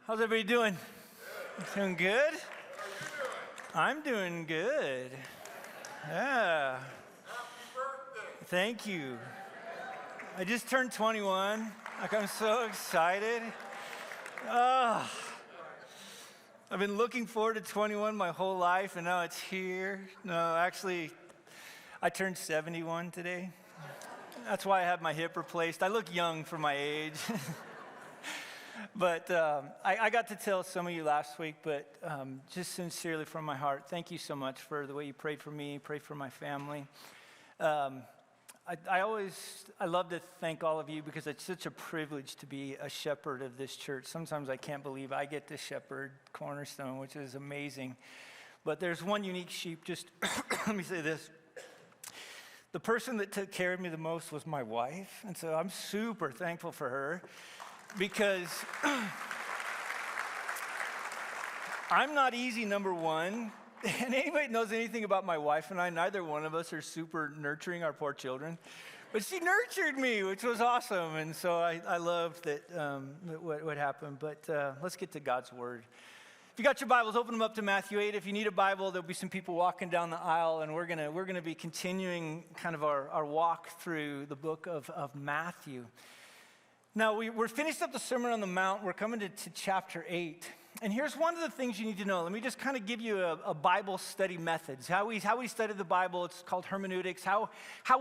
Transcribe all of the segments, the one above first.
How's everybody doing? Doing good? I'm doing good. Yeah. Happy birthday. Thank you. I just turned 21. Like, I'm so excited. I've been looking forward to 21 my whole life, and now it's here. No, actually, I turned 71 today. That's why I had my hip replaced. I look young for my age. But I got to tell some of you last week, but just sincerely from my heart, thank you so much for the way you prayed for me, prayed for my family. I love to thank all of you because it's such a privilege to be a shepherd of this church. Sometimes I can't believe I get to shepherd Cornerstone, which is amazing. But there's one unique sheep. Just let me say this. The person that took care of me the most was my wife, and so I'm super thankful for her. Because I'm not easy, number one, and anybody that knows anything about my wife and I, neither one of us are super nurturing our poor children, but she nurtured me, which was awesome, and so I loved that what happened. But let's get to God's Word. If you got your Bibles, open them up to Matthew 8. If you need a Bible, there'll be some people walking down the aisle, and we're gonna be continuing kind of our walk through the book of Matthew. Now, we're finished up the Sermon on the Mount. We're coming to chapter 8. And here's one of the things you need to know. Let me just kind of give you a Bible study method. How we study the Bible, it's called hermeneutics, how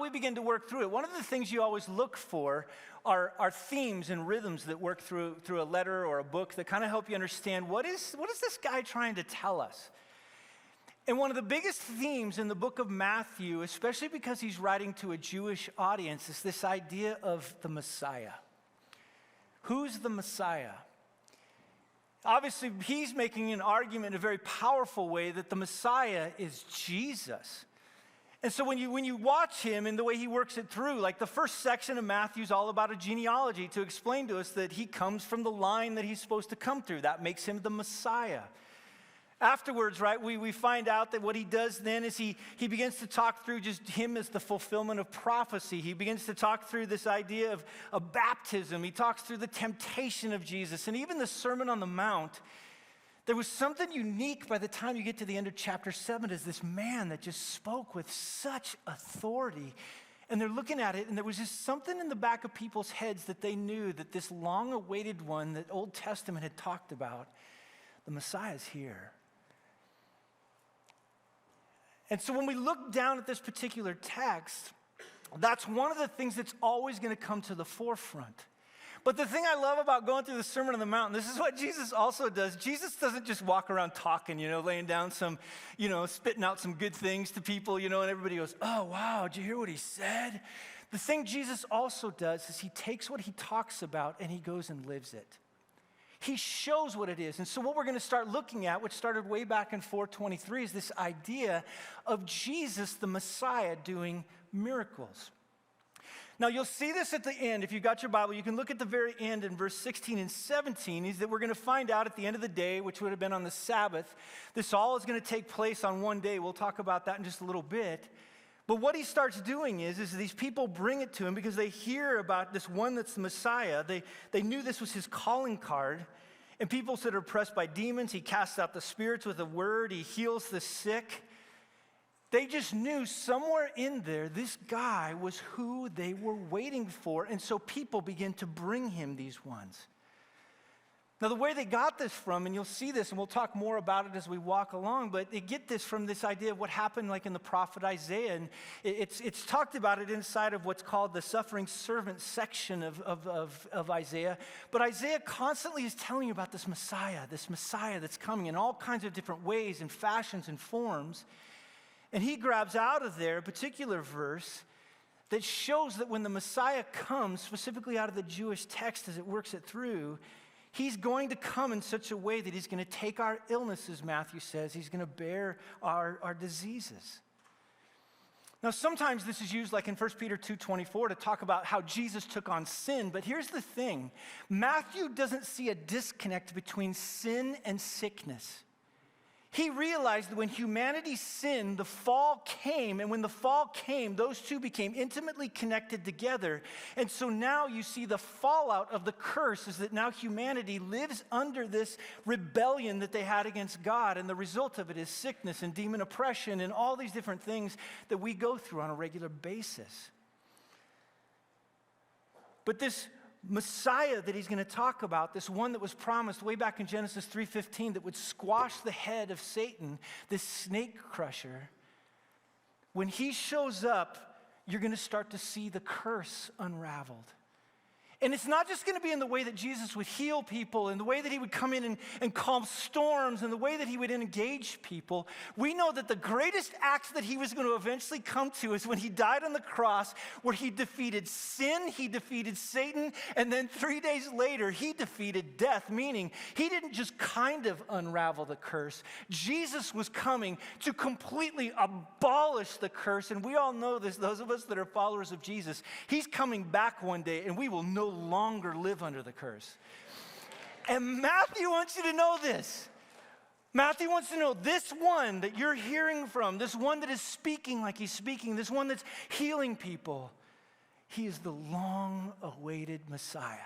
we begin to work through it. One of the things you always look for are themes and rhythms that work through a letter or a book that kind of help you understand what is this guy trying to tell us. And one of the biggest themes in the book of Matthew, especially because he's writing to a Jewish audience, is this idea of the Messiah. Who's the Messiah? Obviously, he's making an argument in a very powerful way that the Messiah is Jesus. And so when you watch him and the way he works it through, like the first section of Matthew is all about a genealogy to explain to us that he comes from the line that he's supposed to come through. That makes him the Messiah. Afterwards, right, we find out that what he does then is he begins to talk through just him as the fulfillment of prophecy. He begins to talk through this idea of baptism. He talks through the temptation of Jesus. And even the Sermon on the Mount, there was something unique by the time you get to the end of chapter 7 as this man that just spoke with such authority. And they're looking at it, and there was just something in the back of people's heads that they knew that this long-awaited one that Old Testament had talked about, the Messiah is here. And so when we look down at this particular text, that's one of the things that's always going to come to the forefront. But the thing I love about going through the Sermon on the Mount, this is what Jesus also does. Jesus doesn't just walk around talking, laying down some, spitting out some good things to people, and everybody goes, oh, wow, did you hear what he said? The thing Jesus also does is he takes what he talks about and he goes and lives it. He shows what it is. And so what we're going to start looking at, which started way back in 423, is this idea of Jesus, the Messiah, doing miracles. Now, you'll see this at the end. If you've got your Bible, you can look at the very end in verse 16 and 17, is that we're going to find out at the end of the day, which would have been on the Sabbath, this all is going to take place on one day. We'll talk about that in just a little bit. But what he starts doing is these people bring it to him because they hear about this one that's the Messiah. They knew this was his calling card. And people that are oppressed by demons, he casts out the spirits with a word. He heals the sick. They just knew somewhere in there this guy was who they were waiting for. And so people began to bring him these ones. Now, the way they got this from, and you'll see this, and we'll talk more about it as we walk along, but they get this from this idea of what happened like in the prophet Isaiah. And it's talked about it inside of what's called the suffering servant section of Isaiah. But Isaiah constantly is telling you about this Messiah that's coming in all kinds of different ways and fashions and forms. And he grabs out of there a particular verse that shows that when the Messiah comes, specifically out of the Jewish text as it works it through, he's going to come in such a way that he's going to take our illnesses, Matthew says. He's going to bear our diseases. Now, sometimes this is used like in 1 Peter 2:24 to talk about how Jesus took on sin. But here's the thing. Matthew doesn't see a disconnect between sin and sickness. He realized that when humanity sinned, the fall came, and when the fall came, those two became intimately connected together. And so now you see the fallout of the curse is that now humanity lives under this rebellion that they had against God, and the result of it is sickness and demon oppression and all these different things that we go through on a regular basis. But this Messiah that he's going to talk about, this one that was promised way back in Genesis 3:15 that would squash the head of Satan, this snake crusher, when he shows up, you're going to start to see the curse unraveled. And it's not just going to be in the way that Jesus would heal people and the way that he would come in and calm storms and the way that he would engage people. We know that the greatest act that he was going to eventually come to is when he died on the cross, where he defeated sin, he defeated Satan, and then 3 days later he defeated death, meaning he didn't just kind of unravel the curse. Jesus was coming to completely abolish the curse, and we all know this, those of us that are followers of Jesus. He's coming back one day, and we will no longer live under the curse. And Matthew wants you to know this. Matthew wants to know this one that you're hearing from, this one that is speaking like he's speaking, this one that's healing people. He is the long-awaited Messiah.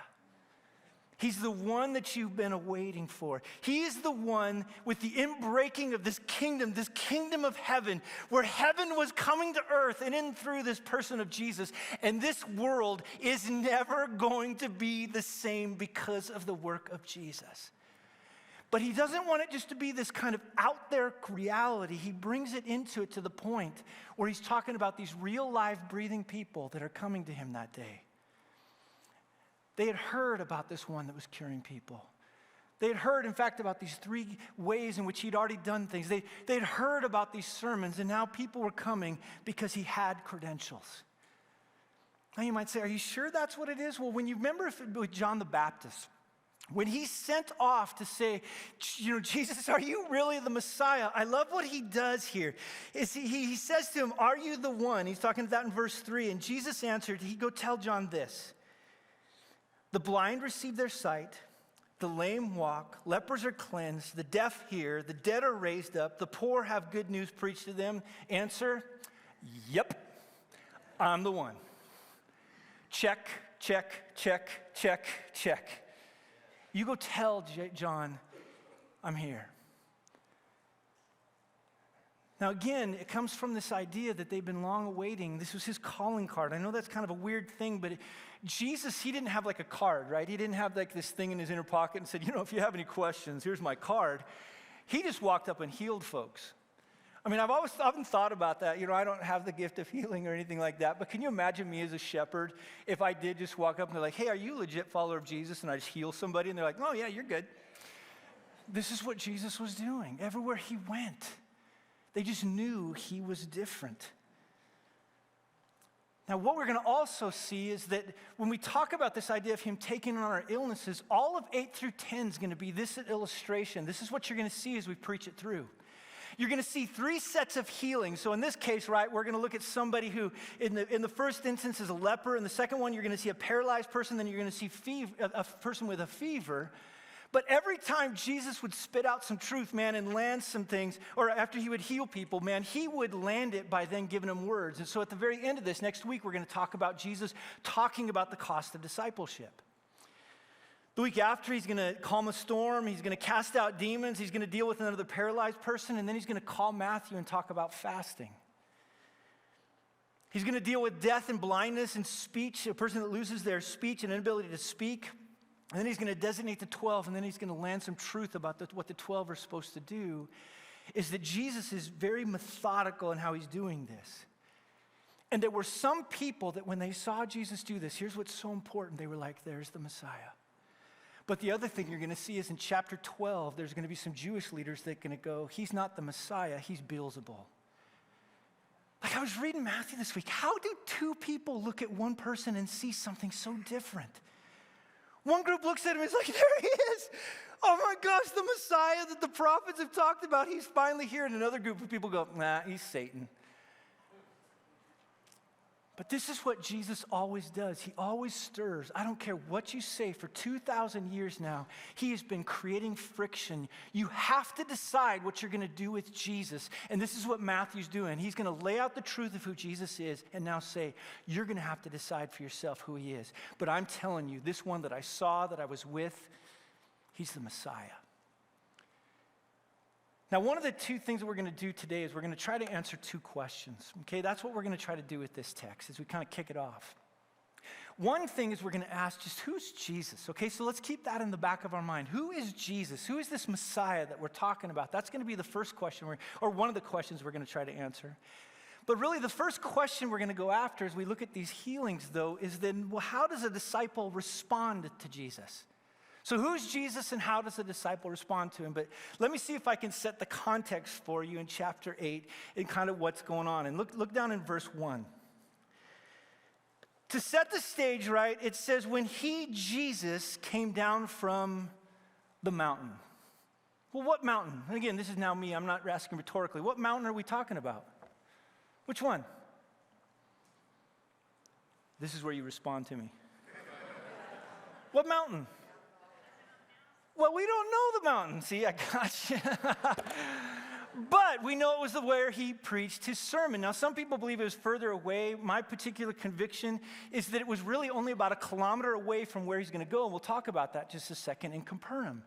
He's the one that you've been awaiting for. He is the one with the inbreaking of this kingdom of heaven, where heaven was coming to earth and in through this person of Jesus. And this world is never going to be the same because of the work of Jesus. But he doesn't want it just to be this kind of out there reality. He brings it into it to the point where he's talking about these real live breathing people that are coming to him that day. They had heard about this one that was curing people. They had heard, in fact, about these 3 ways in which he'd already done things. They had heard about these sermons, and now people were coming because he had credentials. Now you might say, are you sure that's what it is? Well, when you remember with John the Baptist, when he sent off to say, Jesus, are you really the Messiah? I love what he does here. He says to him, are you the one? He's talking about that in verse 3. And Jesus answered, he go tell John this. The blind receive their sight, the lame walk, lepers are cleansed, the deaf hear, the dead are raised up, the poor have good news preached to them. Answer, yep, I'm the one. Check, check, check, check, check. You go tell John, I'm here. Now again, it comes from this idea that they've been long awaiting. This was his calling card. I know that's kind of a weird thing, but Jesus, he didn't have like a card, right? He didn't have like this thing in his inner pocket and said, if you have any questions, here's my card. He just walked up and healed folks. I mean, I've often thought about that. I don't have the gift of healing or anything like that, but can you imagine me as a shepherd if I did just walk up and they're like, hey, are you a legit follower of Jesus? And I just heal somebody and they're like, oh yeah, you're good. This is what Jesus was doing everywhere he went. They just knew he was different. Now, what we're going to also see is that when we talk about this idea of him taking on our illnesses, all of 8 through 10 is going to be this illustration. This is what you're going to see as we preach it through. You're going to see 3 sets of healing. So in this case, right, we're going to look at somebody who, in the first instance, is a leper. In the second one, you're going to see a paralyzed person. Then you're going to see a person with a fever. But every time Jesus would spit out some truth, man, and land some things, or after he would heal people, man, he would land it by then giving them words. And so at the very end of this, next week, we're going to talk about Jesus talking about the cost of discipleship. The week after, he's going to calm a storm. He's going to cast out demons. He's going to deal with another paralyzed person. And then he's going to call Matthew and talk about fasting. He's going to deal with death and blindness and speech, a person that loses their speech and inability to speak. And then he's going to designate the 12, and then he's going to land some truth about what the 12 are supposed to do, is that Jesus is very methodical in how he's doing this. And there were some people that when they saw Jesus do this, here's what's so important, they were like, there's the Messiah. But the other thing you're going to see is in chapter 12, there's going to be some Jewish leaders that are going to go, he's not the Messiah, he's Beelzebul. Like I was reading Matthew this week, how do 2 people look at one person and see something so different? One group looks at him and is like, there he is. Oh my gosh, the Messiah that the prophets have talked about, he's finally here. And another group of people go, nah, he's Satan. But this is what Jesus always does. He always stirs. I don't care what you say. For 2,000 years now, he has been creating friction. You have to decide what you're going to do with Jesus. And this is what Matthew's doing. He's going to lay out the truth of who Jesus is and now say, you're going to have to decide for yourself who he is. But I'm telling you, this one that I saw, that I was with, he's the Messiah. Now, one of the two things that we're going to do today is we're going to try to answer two questions, okay? That's what we're going to try to do with this text as we kind of kick it off. One thing is we're going to ask just who's Jesus, okay? So let's keep that in the back of our mind. Who is Jesus? Who is this Messiah that we're talking about? That's going to be the first question, or one of the questions we're going to try to answer. But really, the first question we're going to go after as we look at these healings, though, is then, well, how does a disciple respond to Jesus? So who's Jesus and how does a disciple respond to him? But let me see if I can set the context for you in chapter 8 and kind of what's going on. And look down in verse 1. To set the stage right, it says, when he, Jesus, came down from the mountain. Well, what mountain? And again, this is now me. I'm not asking rhetorically. What mountain are we talking about? Which one? This is where you respond to me. What mountain? Well, we don't know the mountain. See, I got you. But we know it was where he preached his sermon. Now, some people believe it was further away. My particular conviction is that it was really only about 1 kilometer away from where he's going to go, and we'll talk about that just a second in Capernaum.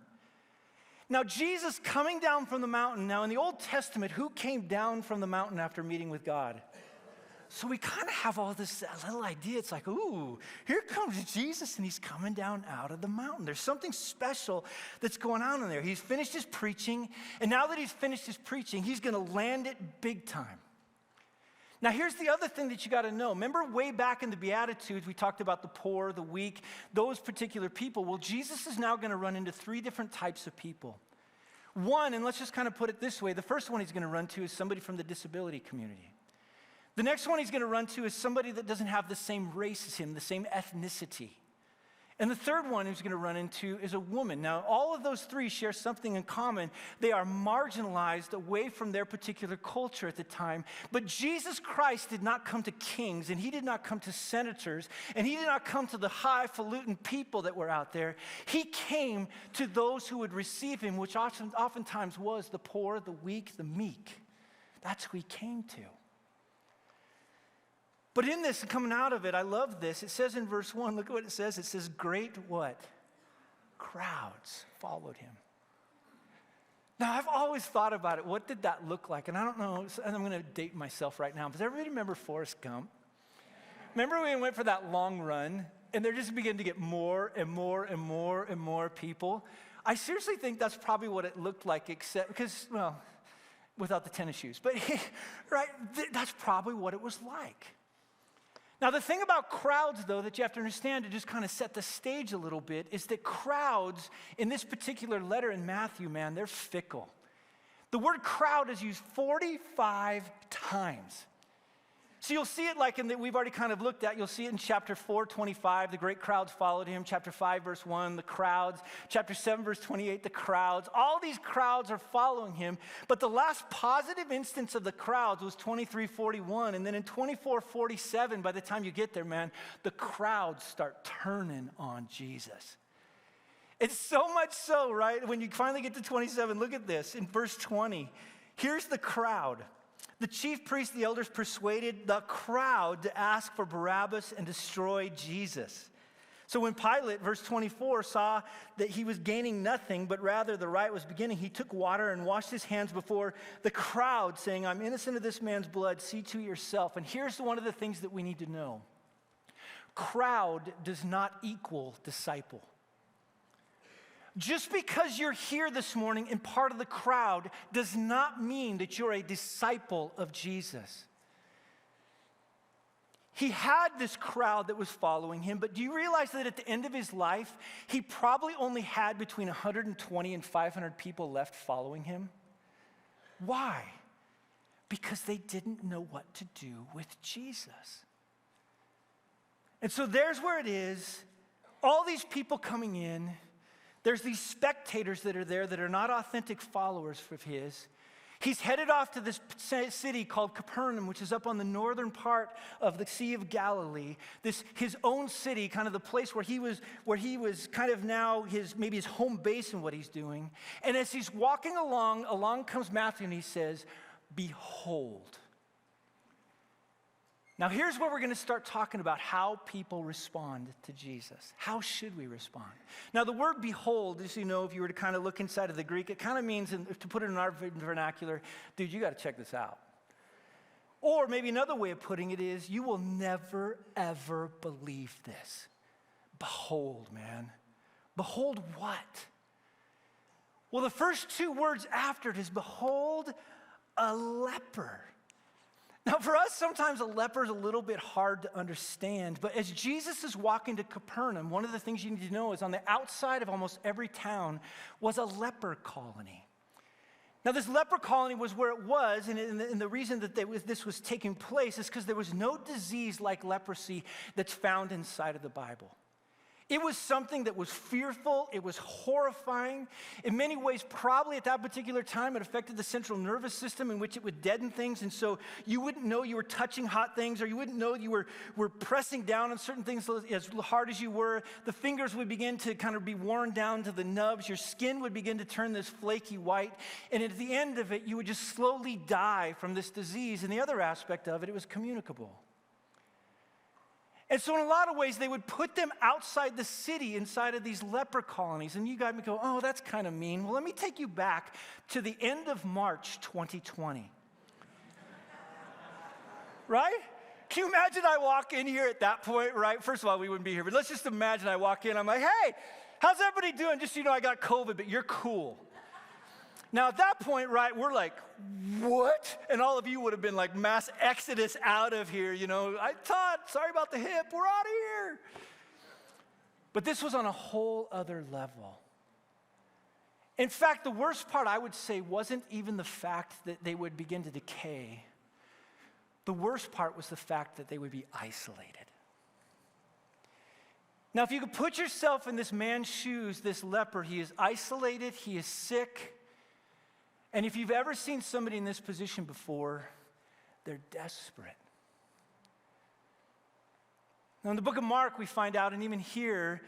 Now, Jesus coming down from the mountain. Now, in the Old Testament, who came down from the mountain after meeting with God? So we kind of have all this little idea. It's like, ooh, here comes Jesus, and he's coming down out of the mountain. There's something special that's going on in there. He's finished his preaching, and now that he's finished his preaching, he's going to land it big time. Now, here's the other thing that you got to know. Remember way back in the Beatitudes, we talked about the poor, the weak, those particular people. Well, Jesus is now going to run into 3 different types of people. One, and let's just kind of put it this way, the first one he's going to run to is somebody from the disability community. The next one he's going to run to is somebody that doesn't have the same race as him, the same ethnicity. And the third one he's going to run into is a woman. Now, all of those 3 share something in common. They are marginalized away from their particular culture at the time. But Jesus Christ did not come to kings, and he did not come to senators, and he did not come to the highfalutin people that were out there. He came to those who would receive him, which oftentimes was the poor, the weak, the meek. That's who he came to. But in this, coming out of it, I love this. It says in verse 1, look at what it says. It says, great what? Crowds followed him. Now, I've always thought about it. What did that look like? And I don't know, and I'm going to date myself right now. Does everybody remember Forrest Gump? Remember when we went for that long run, and there just began to get more and more and more and more people? I seriously think that's probably what it looked like, except because, well, without the tennis shoes. But, right, that's probably what it was like. Now, the thing about crowds, though, that you have to understand to just kind of set the stage a little bit is that crowds, in this particular letter in Matthew, man, they're fickle. The word crowd is used 45 times. So you'll see it like we've already kind of looked at. You'll see it in chapter 4:25, the great crowds followed him. Chapter 5, verse 1, the crowds. Chapter 7, verse 28, the crowds. All these crowds are following him. But the last positive instance of the crowds was 23:41. And then in 24:47, by the time you get there, man, the crowds start turning on Jesus. It's so much so, right? When you finally get to 27, look at this. In verse 20, here's the crowd. The chief priests, the elders persuaded the crowd to ask for Barabbas and destroy Jesus. So when Pilate, verse 24, saw that he was gaining nothing, but rather the riot was beginning, he took water and washed his hands before the crowd, saying, I'm innocent of this man's blood, see to yourself. And here's one of the things that we need to know. Crowd does not equal disciple. Just because you're here this morning and part of the crowd does not mean that you're a disciple of Jesus. He had this crowd that was following him, but do you realize that at the end of his life, he probably only had between 120 and 500 people left following him? Why? Because they didn't know what to do with Jesus. And so there's where it is. All these people coming in. There's these spectators that are there that are not authentic followers of his. He's headed off to this city called Capernaum, which is up on the northern part of the Sea of Galilee. His own city, kind of the place where he was kind of now maybe his home base in what he's doing. And as he's walking along comes Matthew and he says, "Behold." Now here's where we're going to start talking about how people respond to Jesus. How should we respond? Now the word behold, as you know, if you were to kind of look inside of the Greek, it kind of means, to put it in our vernacular, dude, you got to check this out. Or maybe another way of putting it is, you will never, ever believe this. Behold, man. Behold what? Well, the first two words after it is, behold, a leper. Now, for us, sometimes a leper is a little bit hard to understand, but as Jesus is walking to Capernaum, one of the things you need to know is on the outside of almost every town was a leper colony. Now, this leper colony was where it was, and the reason that this was taking place is because there was no disease like leprosy that's found inside of the Bible. It was something that was fearful, it was horrifying. In many ways, probably at that particular time, it affected the central nervous system in which it would deaden things, and so you wouldn't know you were touching hot things, or you wouldn't know you were pressing down on certain things as hard as you were. The fingers would begin to kind of be worn down to the nubs. Your skin would begin to turn this flaky white, and at the end of it, you would just slowly die from this disease. And the other aspect of it, it was communicable. And so in a lot of ways, they would put them outside the city, inside of these leper colonies. And you guys would go, oh, that's kind of mean. Well, let me take you back to the end of March 2020. Right? Can you imagine I walk in here at that point, right? First of all, we wouldn't be here, but let's just imagine I walk in, I'm like, hey, how's everybody doing? Just so you know, I got COVID, but you're cool. Now, at that point, right, we're like, what? And all of you would have been like mass exodus out of here, you know. Todd, sorry about the hip, we're out of here. But this was on a whole other level. In fact, the worst part, I would say, wasn't even the fact that they would begin to decay. The worst part was the fact that they would be isolated. Now, if you could put yourself in this man's shoes, this leper, he is isolated, he is sick. And if you've ever seen somebody in this position before, they're desperate. Now, in the book of Mark, we find out, and even here,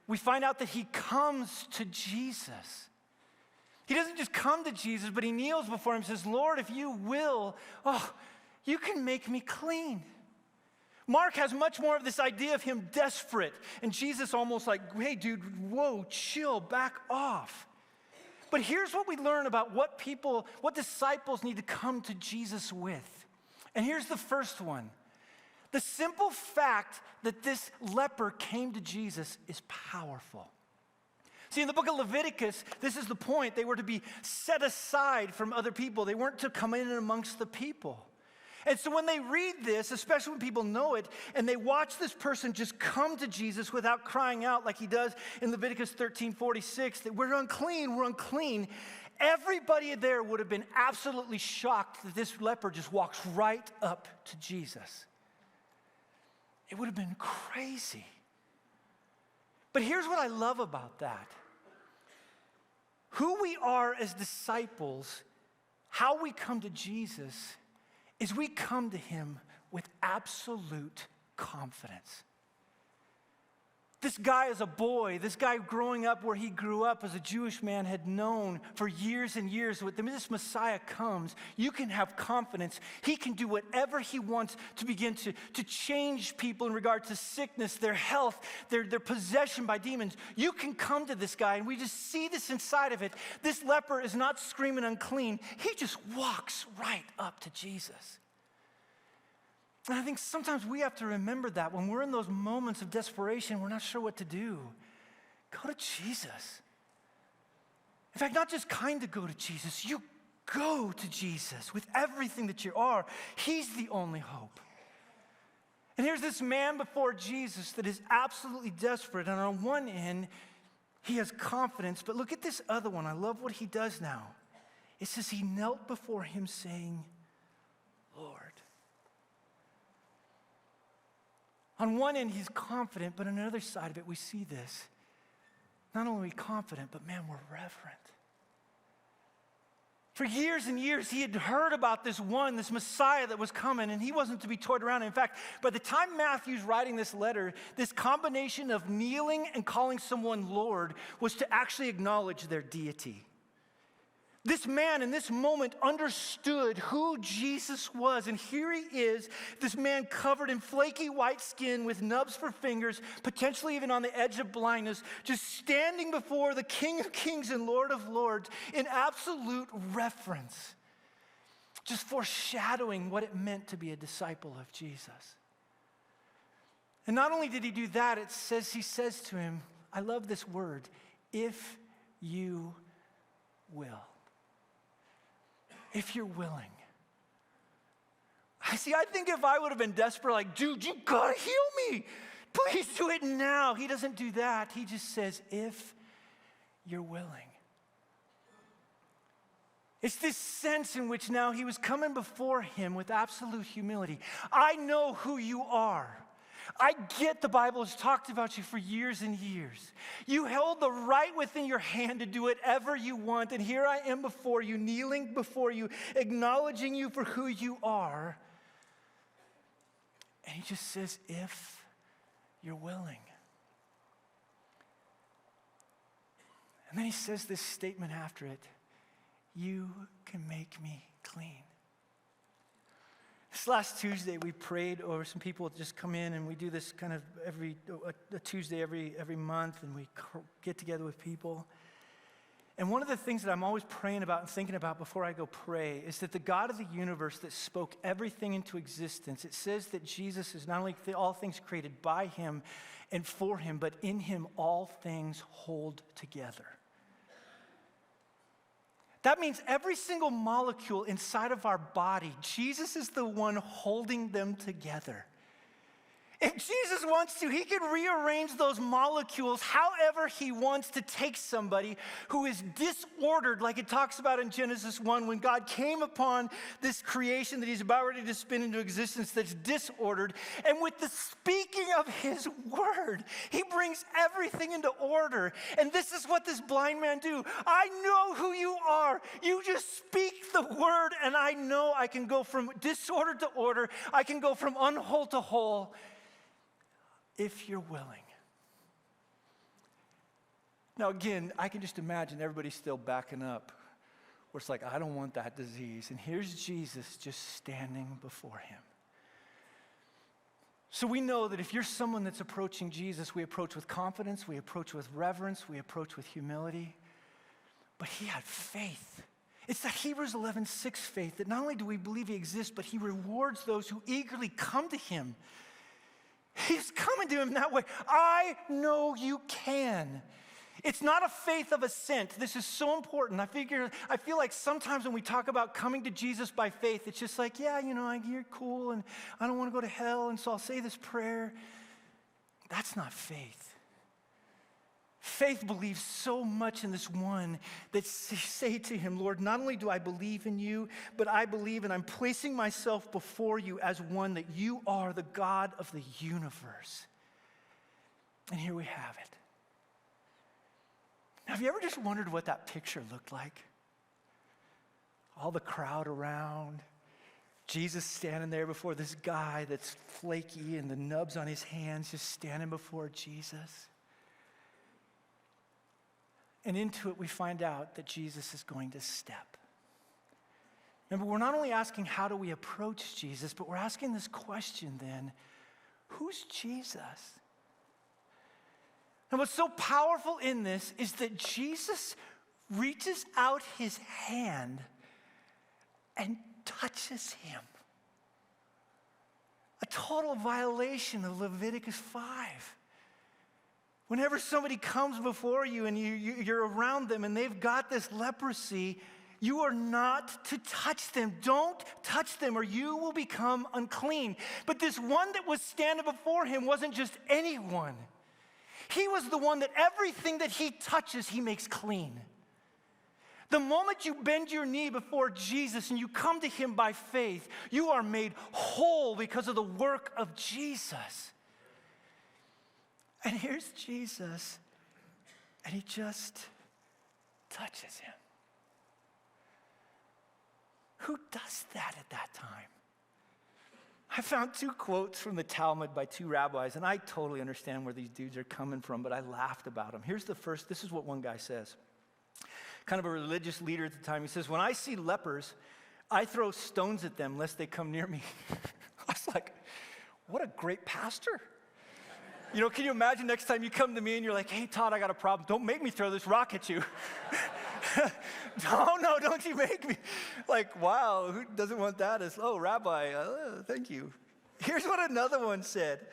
we find out that he comes to Jesus. He doesn't just come to Jesus, but he kneels before him and says, Lord, if you will, you can make me clean. Mark has much more of this idea of him desperate, and Jesus almost like, hey, dude, whoa, chill, back off. But here's what we learn about what disciples need to come to Jesus with. And here's the first one. The simple fact that this leper came to Jesus is powerful. See, in the book of Leviticus, this is the point. They were to be set aside from other people. They weren't to come in amongst the people. And so when they read this, especially when people know it, and they watch this person just come to Jesus without crying out like he does in Leviticus 13:46, that we're unclean, everybody there would have been absolutely shocked that this leper just walks right up to Jesus. It would have been crazy. But here's what I love about that. Who we are as disciples, how we come to Jesus, is we come to him with absolute confidence. This guy as a boy, this guy growing up where he grew up as a Jewish man had known for years and years, when this Messiah comes, you can have confidence. He can do whatever he wants to begin to change people in regard to sickness, their health, their possession by demons. You can come to this guy, and we just see this inside of it. This leper is not screaming unclean. He just walks right up to Jesus. And I think sometimes we have to remember that when we're in those moments of desperation, we're not sure what to do. Go to Jesus. In fact, not just kind of go to Jesus, you go to Jesus with everything that you are. He's the only hope. And here's this man before Jesus that is absolutely desperate. And on one end, he has confidence. But look at this other one. I love what he does now. It says he knelt before him saying, Lord. On one end, he's confident, but on the other side of it, we see this. Not only are we confident, but man, we're reverent. For years and years, he had heard about this Messiah that was coming, and he wasn't to be toyed around. In fact, by the time Matthew's writing this letter, this combination of kneeling and calling someone Lord was to actually acknowledge their deity. This man in this moment understood who Jesus was. And here he is, this man covered in flaky white skin with nubs for fingers, potentially even on the edge of blindness, just standing before the King of Kings and Lord of Lords in absolute reverence, just foreshadowing what it meant to be a disciple of Jesus. And not only did he do that, he says to him, I love this word, if you will. If you're willing. I think if I would have been desperate, like, dude, you gotta heal me. Please do it now. He doesn't do that. He just says, if you're willing. It's this sense in which now he was coming before him with absolute humility. I know who you are. I get the Bible has talked about you for years and years. You held the right within your hand to do whatever you want, and here I am before you, kneeling before you, acknowledging you for who you are. And he just says, if you're willing. And then he says this statement after it, you can make me clean. This last Tuesday, we prayed over some people just come in, and we do this kind of a Tuesday every month, and we get together with people. And one of the things that I'm always praying about and thinking about before I go pray is that the God of the universe that spoke everything into existence, it says that Jesus is not only all things created by him and for him, but in him all things hold together. That means every single molecule inside of our body, Jesus is the one holding them together. If Jesus wants to, he can rearrange those molecules however he wants to take somebody who is disordered, like it talks about in Genesis 1, when God came upon this creation that he's about ready to spin into existence that's disordered. And with the speaking of his word, he brings everything into order. And this is what this blind man do. I know who you are. You just speak the word, and I know I can go from disorder to order. I can go from unwhole to whole. If you're willing. Now again, I can just imagine everybody still backing up, where it's like, I don't want that disease. And here's Jesus just standing before him. So we know that if you're someone that's approaching Jesus, we approach with confidence, we approach with reverence, we approach with humility. But he had faith. It's that Hebrews 11:6 faith that not only do we believe he exists, but he rewards those who eagerly come to him. He's coming to him that way. I know you can. It's not a faith of assent. This is so important. I feel like sometimes when we talk about coming to Jesus by faith, it's just like, yeah, you're cool and I don't want to go to hell, and so I'll say this prayer. That's not faith. Faith believes so much in this one that say to him, Lord, not only do I believe in you, but I believe and I'm placing myself before you as one that you are the God of the universe. And here we have it. Now, have you ever just wondered what that picture looked like? All the crowd around, Jesus standing there before this guy that's flaky and the nubs on his hands, just standing before Jesus. And into it, we find out that Jesus is going to step. Remember, we're not only asking how do we approach Jesus, but we're asking this question then, who's Jesus? And what's so powerful in this is that Jesus reaches out his hand and touches him. A total violation of Leviticus 5. Whenever somebody comes before you and you're around them and they've got this leprosy, you are not to touch them. Don't touch them or you will become unclean. But this one that was standing before him wasn't just anyone. He was the one that everything that he touches, he makes clean. The moment you bend your knee before Jesus and you come to him by faith, you are made whole because of the work of Jesus. And here's Jesus, and he just touches him. Who does that at that time? I found 2 quotes from the Talmud by 2 rabbis, and I totally understand where these dudes are coming from, but I laughed about them. Here's the first. This is what one guy says. Kind of a religious leader at the time. He says, when I see lepers, I throw stones at them lest they come near me. I was like, what a great pastor. You know, can you imagine next time you come to me and you're like, hey, Todd, I got a problem. Don't make me throw this rock at you. No, don't you make me. Like, wow, who doesn't want that? Rabbi, thank you. Here's what another one said.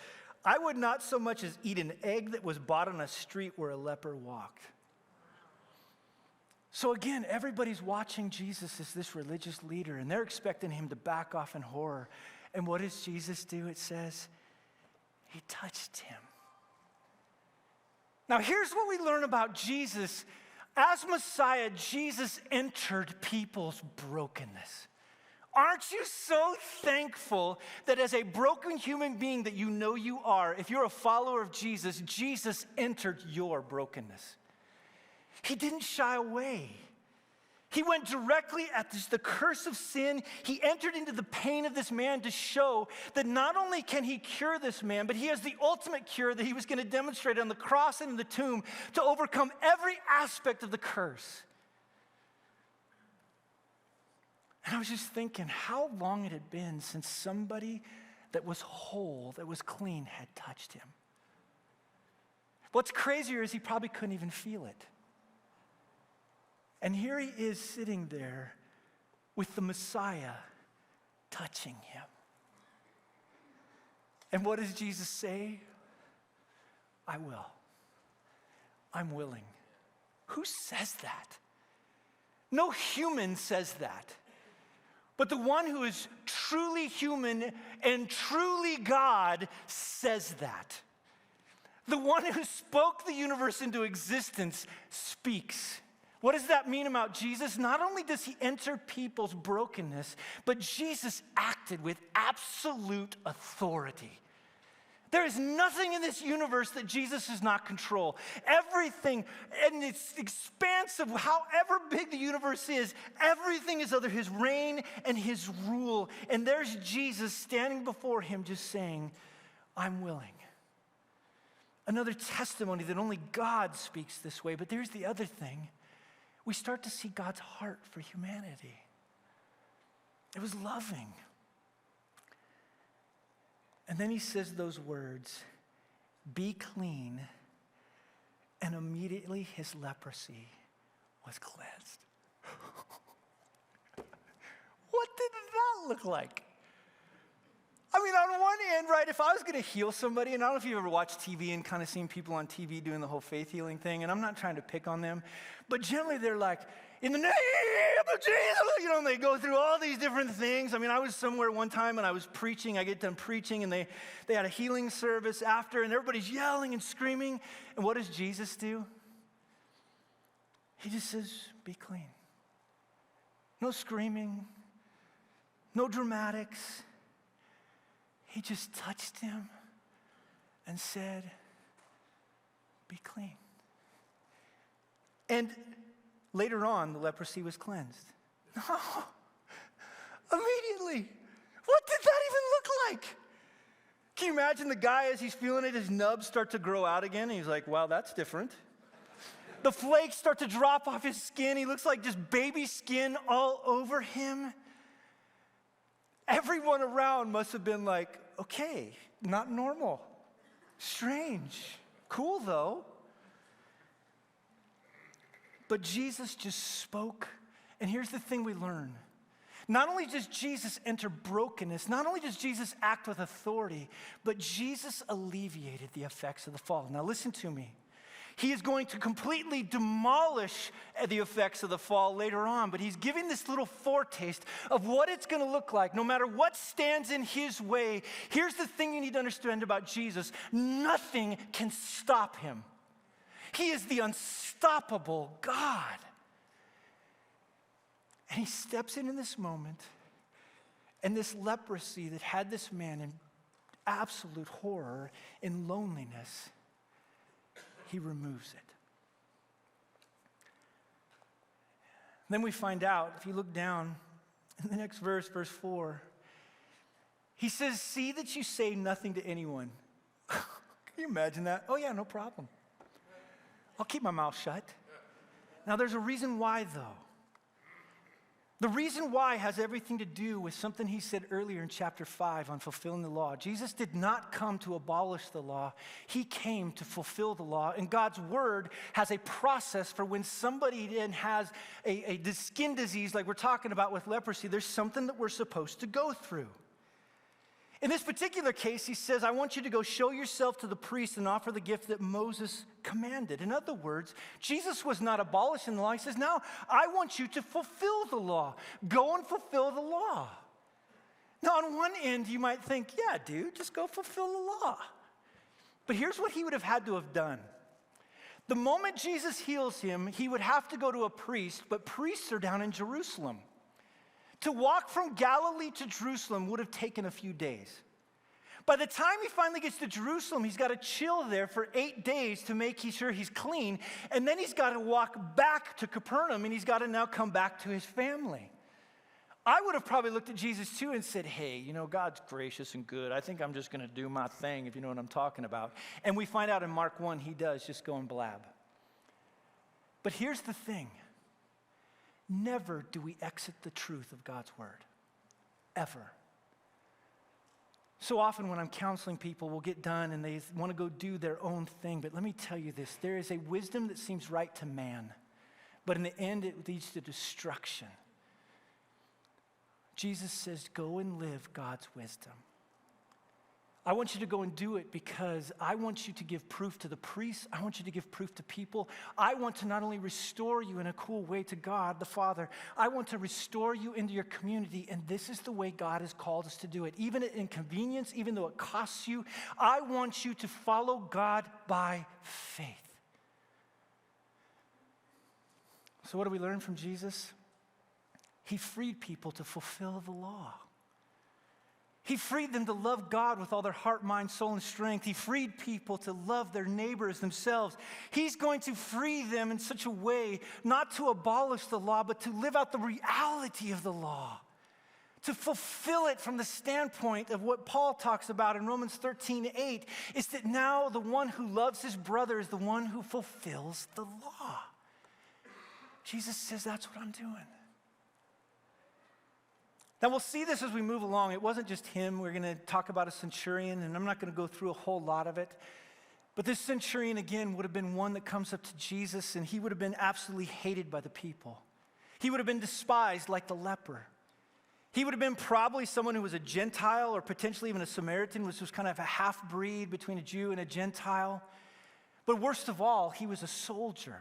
I would not so much as eat an egg that was bought on a street where a leper walked. So again, everybody's watching Jesus as this religious leader, and they're expecting him to back off in horror. And what does Jesus do? It says, he touched him. Now, here's what we learn about Jesus. As Messiah, Jesus entered people's brokenness. Aren't you so thankful that as a broken human being that you know you are, if you're a follower of Jesus, Jesus entered your brokenness. He didn't shy away. He went directly at the curse of sin. He entered into the pain of this man to show that not only can he cure this man, but he has the ultimate cure that he was going to demonstrate on the cross and in the tomb to overcome every aspect of the curse. And I was just thinking how long it had been since somebody that was whole, that was clean, had touched him. What's crazier is he probably couldn't even feel it. And here he is sitting there with the Messiah touching him. And what does Jesus say? I will. I'm willing. Who says that? No human says that. But the one who is truly human and truly God says that. The one who spoke the universe into existence speaks. What does that mean about Jesus? Not only does he enter people's brokenness, but Jesus acted with absolute authority. There is nothing in this universe that Jesus does not control. Everything, and it's expansive, however big the universe is, everything is under his reign and his rule. And there's Jesus standing before him just saying, I'm willing. Another testimony that only God speaks this way. But there's the other thing. We start to see God's heart for humanity. It was loving. And then he says those words, be clean, and immediately his leprosy was cleansed. What did that look like? I mean, on one end, right, if I was going to heal somebody, and I don't know if you've ever watched TV and kind of seen people on TV doing the whole faith healing thing, and I'm not trying to pick on them, but generally they're like, in the name of Jesus, and they go through all these different things. I mean, I was somewhere one time and I was preaching, I get done preaching, and they had a healing service after, and everybody's yelling and screaming, and what does Jesus do? He just says, be clean. No screaming, no dramatics. He just touched him and said, be clean. And later on, the leprosy was cleansed. No, immediately. What did that even look like? Can you imagine the guy as he's feeling it, his nubs start to grow out again? And he's like, wow, that's different. The flakes start to drop off his skin. He looks like just baby skin all over him. Everyone around must have been like, okay, not normal. Strange. Cool, though. But Jesus just spoke. And here's the thing we learn. Not only does Jesus enter brokenness, not only does Jesus act with authority, but Jesus alleviated the effects of the fall. Now listen to me. He is going to completely demolish the effects of the fall later on, but he's giving this little foretaste of what it's going to look like, no matter what stands in his way. Here's the thing you need to understand about Jesus. Nothing can stop him. He is the unstoppable God. And he steps in this moment, and this leprosy that had this man in absolute horror, in loneliness, he removes it. Then we find out, if you look down In the next verse, verse 4, he says, see that you say nothing to anyone. Can you imagine that? Oh yeah, no problem. I'll keep my mouth shut. Now there's a reason why though. The reason why has everything to do with something he said earlier in chapter 5 on fulfilling the law. Jesus did not come to abolish the law. He came to fulfill the law. And God's word has a process for when somebody then has a skin disease like we're talking about with leprosy. There's something that we're supposed to go through. In this particular case, he says, I want you to go show yourself to the priest and offer the gift that Moses commanded. In other words, Jesus was not abolishing the law. He says, no, I want you to fulfill the law. Go and fulfill the law. Now, on one end, you might think, yeah, dude, just go fulfill the law. But here's what he would have had to have done. The moment Jesus heals him, he would have to go to a priest, but priests are down in Jerusalem. To walk from Galilee to Jerusalem would have taken a few days. By the time he finally gets to Jerusalem, he's got to chill there for 8 days to make sure he's clean. And then he's got to walk back to Capernaum, and he's got to now come back to his family. I would have probably looked at Jesus too and said, hey, you know, God's gracious and good. I think I'm just going to do my thing, if you know what I'm talking about. And we find out in Mark 1, he does just go and blab. But here's the thing. Never do we exit the truth of God's word, ever. So often when I'm counseling people, we'll get done and they want to go do their own thing. But let me tell you this, there is a wisdom that seems right to man, but in the end it leads to destruction. Jesus says, go and live God's wisdom. I want you to go and do it because I want you to give proof to the priests. I want you to give proof to people. I want to not only restore you in a cool way to God, the Father, I want to restore you into your community, and this is the way God has called us to do it. Even at inconvenience, even though it costs you, I want you to follow God by faith. So what do we learn from Jesus? He freed people to fulfill the law. He freed them to love God with all their heart, mind, soul, and strength. He freed people to love their neighbors themselves. He's going to free them in such a way, not to abolish the law, but to live out the reality of the law, to fulfill it from the standpoint of what Paul talks about in Romans 13:8, is that now the one who loves his brother is the one who fulfills the law. Jesus says, that's what I'm doing. Now, we'll see this as we move along. It wasn't just him. We're going to talk about a centurion, and I'm not going to go through a whole lot of it. But this centurion, again, would have been one that comes up to Jesus, and he would have been absolutely hated by the people. He would have been despised like the leper. He would have been probably someone who was a Gentile or potentially even a Samaritan, which was kind of a half-breed between a Jew and a Gentile. But worst of all, he was a soldier.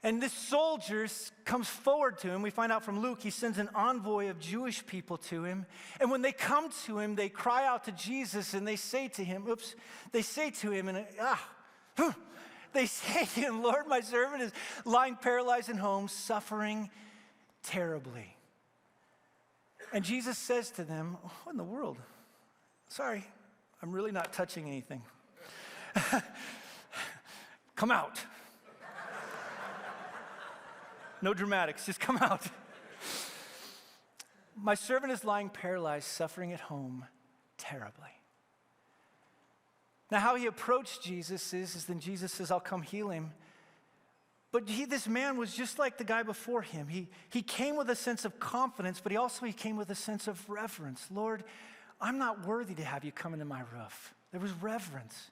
And this soldier comes forward to him. We find out from Luke, he sends an envoy of Jewish people to him. And when they come to him, they cry out to Jesus and they say to him, they say to him, Lord, my servant is lying paralyzed in home, suffering terribly. And Jesus says to them, what in the world? Sorry, I'm really not touching anything. Come out. No dramatics, just come out. My servant is lying paralyzed, suffering at home terribly. Now, how he approached Jesus is then Jesus says, I'll come heal him. But this man was just like the guy before him. He came with a sense of confidence, but he came with a sense of reverence. Lord, I'm not worthy to have you come into my roof. There was reverence.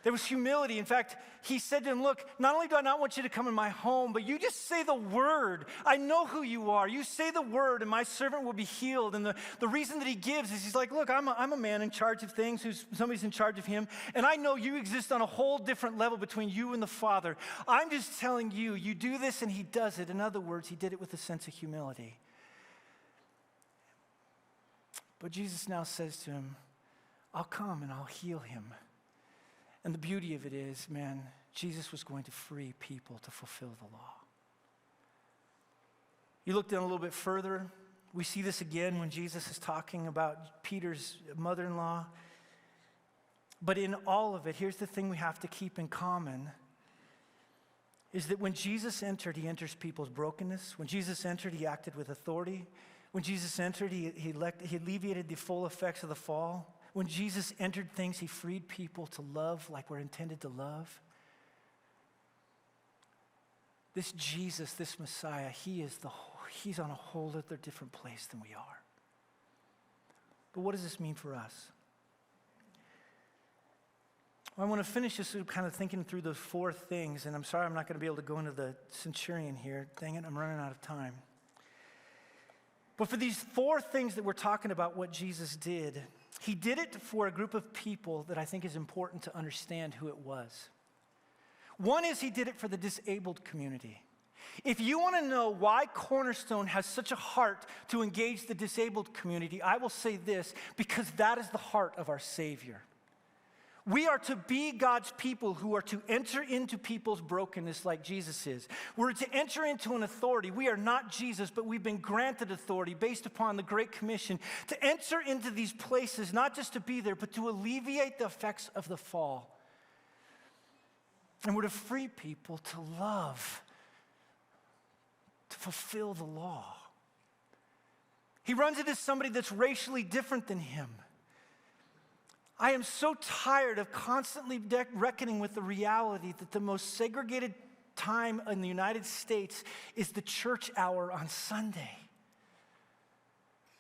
There was humility. In fact, he said to him, look, not only do I not want you to come in my home, but you just say the word. I know who you are. You say the word and my servant will be healed. And the reason that he gives is he's like, look, I'm a man in charge of things, somebody's in charge of him. And I know you exist on a whole different level between you and the Father. I'm just telling you, you do this and he does it. In other words, he did it with a sense of humility. But Jesus now says to him, I'll come and I'll heal him. And the beauty of it is, man, Jesus was going to free people to fulfill the law. You look down a little bit further, we see this again when Jesus is talking about Peter's mother-in-law. But in all of it, here's the thing we have to keep in common. is that when Jesus entered, he enters people's brokenness. When Jesus entered, he acted with authority. When Jesus entered, he alleviated the full effects of the fall. When Jesus entered things, he freed people to love like we're intended to love. This Jesus, this Messiah, he's on a whole other different place than we are. But what does this mean for us? Well, I want to finish this kind of thinking through those four things, and I'm sorry I'm not going to be able to go into the centurion here. Dang it, I'm running out of time. But for these four things that we're talking about, what Jesus did, he did it for a group of people that I think is important to understand who it was. One is he did it for the disabled community. If you want to know why Cornerstone has such a heart to engage the disabled community, I will say this, because that is the heart of our Savior. We are to be God's people who are to enter into people's brokenness like Jesus is. We're to enter into an authority. We are not Jesus, but we've been granted authority based upon the Great Commission to enter into these places, not just to be there, but to alleviate the effects of the fall. And we're to free people to love, to fulfill the law. He runs into somebody that's racially different than him. I am so tired of constantly reckoning with the reality that the most segregated time in the United States is the church hour on Sunday.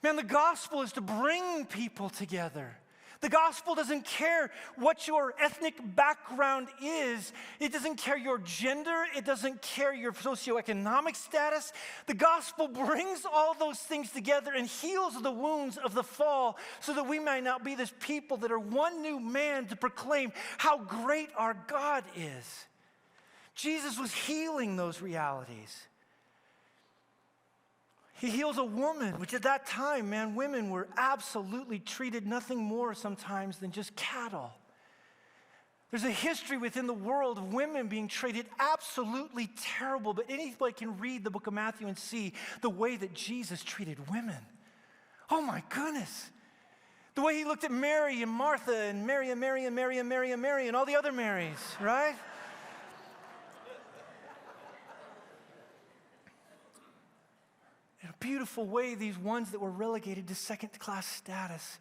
Man, the gospel is to bring people together. The gospel doesn't care what your ethnic background is. It doesn't care your gender. It doesn't care your socioeconomic status. The gospel brings all those things together and heals the wounds of the fall so that we might not be this people that are one new man to proclaim how great our God is. Jesus was healing those realities. He heals a woman, which at that time, man, women were absolutely treated nothing more sometimes than just cattle. There's a history within the world of women being treated absolutely terrible, but anybody can read the book of Matthew and see the way that Jesus treated women. Oh my goodness. The way he looked at Mary and Martha and Mary and Mary and Mary and Mary and Mary and all the other Marys, right? In a beautiful way, these ones that were relegated to second-class status,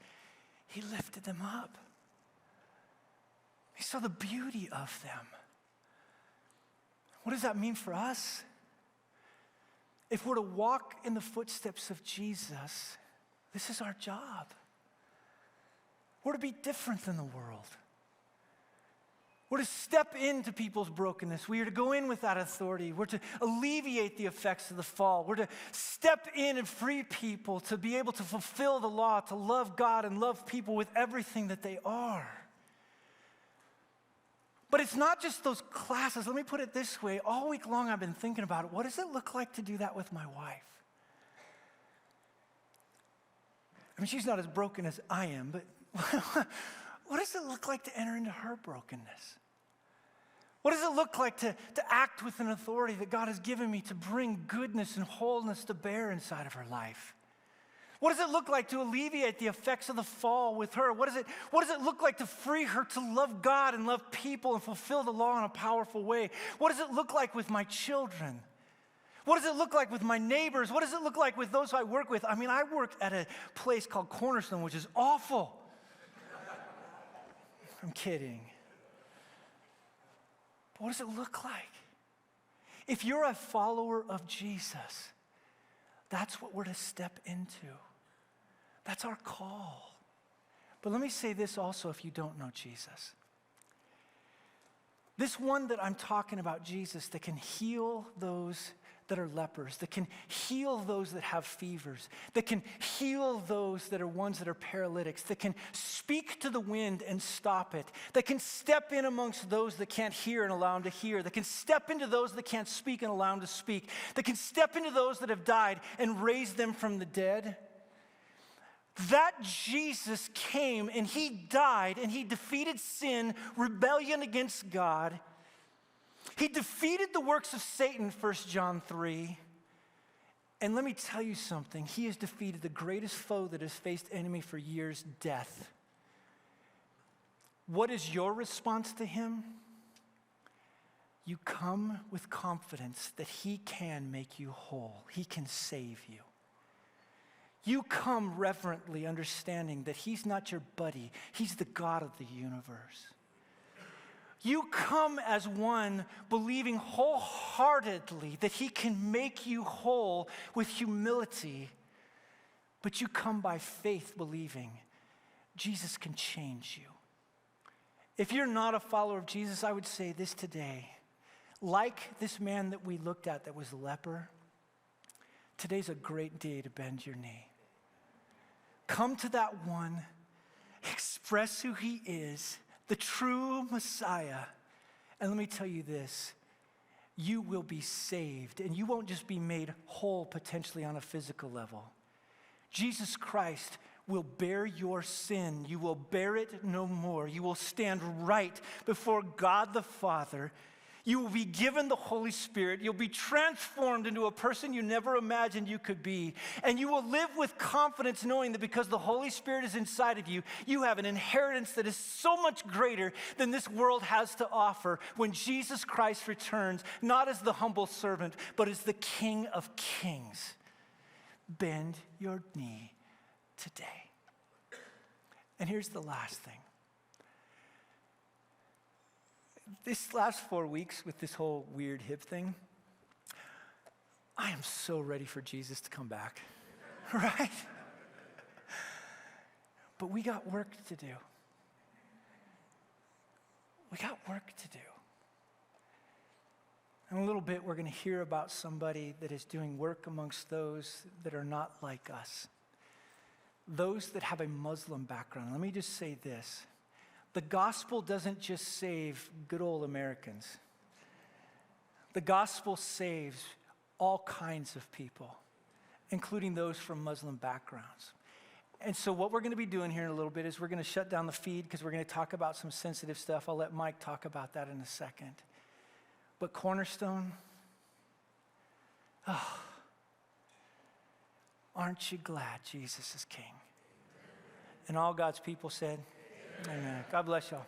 he lifted them up. He saw the beauty of them. What does that mean for us? If we're to walk in the footsteps of Jesus, this is our job. We're to be different than the world. We're to step into people's brokenness. We are to go in with that authority. We're to alleviate the effects of the fall. We're to step in and free people to be able to fulfill the law, to love God and love people with everything that they are. But it's not just those classes. Let me put it this way. All week long I've been thinking about it. What does it look like to do that with my wife? I mean, she's not as broken as I am, but what does it look like to enter into her brokenness? What does it look like to act with an authority that God has given me to bring goodness and wholeness to bear inside of her life? What does it look like to alleviate the effects of the fall with her? What does it look like to free her to love God and love people and fulfill the law in a powerful way? What does it look like with my children? What does it look like with my neighbors? What does it look like with those I work with? I mean, I work at a place called Cornerstone, which is awful. I'm kidding. But what does it look like? If you're a follower of Jesus, that's what we're to step into. That's our call. But let me say this also if you don't know Jesus. This one that I'm talking about, Jesus, that can heal those that are lepers, that can heal those that have fevers, that can heal those that are ones that are paralytics, that can speak to the wind and stop it, that can step in amongst those that can't hear and allow them to hear, that can step into those that can't speak and allow them to speak, that can step into those that have died and raise them from the dead. That Jesus came and he died and he defeated sin, rebellion against God. He defeated the works of Satan, 1 John 3. And let me tell you something. He has defeated the greatest foe that has faced enemy for years, death. What is your response to him? you come with confidence that he can make you whole. He can save you. You come reverently understanding that he's not your buddy. He's the God of the universe. You come as one believing wholeheartedly that he can make you whole with humility. But you come by faith believing Jesus can change you. If you're not a follower of Jesus, I would say this today. Like this man that we looked at that was a leper, today's a great day to bend your knee. Come to that one, express who he is, the true Messiah. And let me tell you this, you will be saved, and you won't just be made whole potentially on a physical level. Jesus Christ will bear your sin. You will bear it no more. You will stand right before God the Father. You will be given the Holy Spirit. You'll be transformed into a person you never imagined you could be. And you will live with confidence knowing that because the Holy Spirit is inside of you, you have an inheritance that is so much greater than this world has to offer when Jesus Christ returns, not as the humble servant, but as the King of Kings. Bend your knee today. And here's the last thing. This last 4 weeks with this whole weird hip thing, I am so ready for Jesus to come back, right? But we got work to do. We got work to do. In a little bit, we're going to hear about somebody that is doing work amongst those that are not like us, those that have a Muslim background. Let me just say this. The gospel doesn't just save good old Americans. The gospel saves all kinds of people, including those from Muslim backgrounds. And so what we're going to be doing here in a little bit is we're going to shut down the feed because we're going to talk about some sensitive stuff. I'll let Mike talk about that in a second. But Cornerstone, aren't you glad Jesus is King? And all God's people said, Amen. God bless y'all.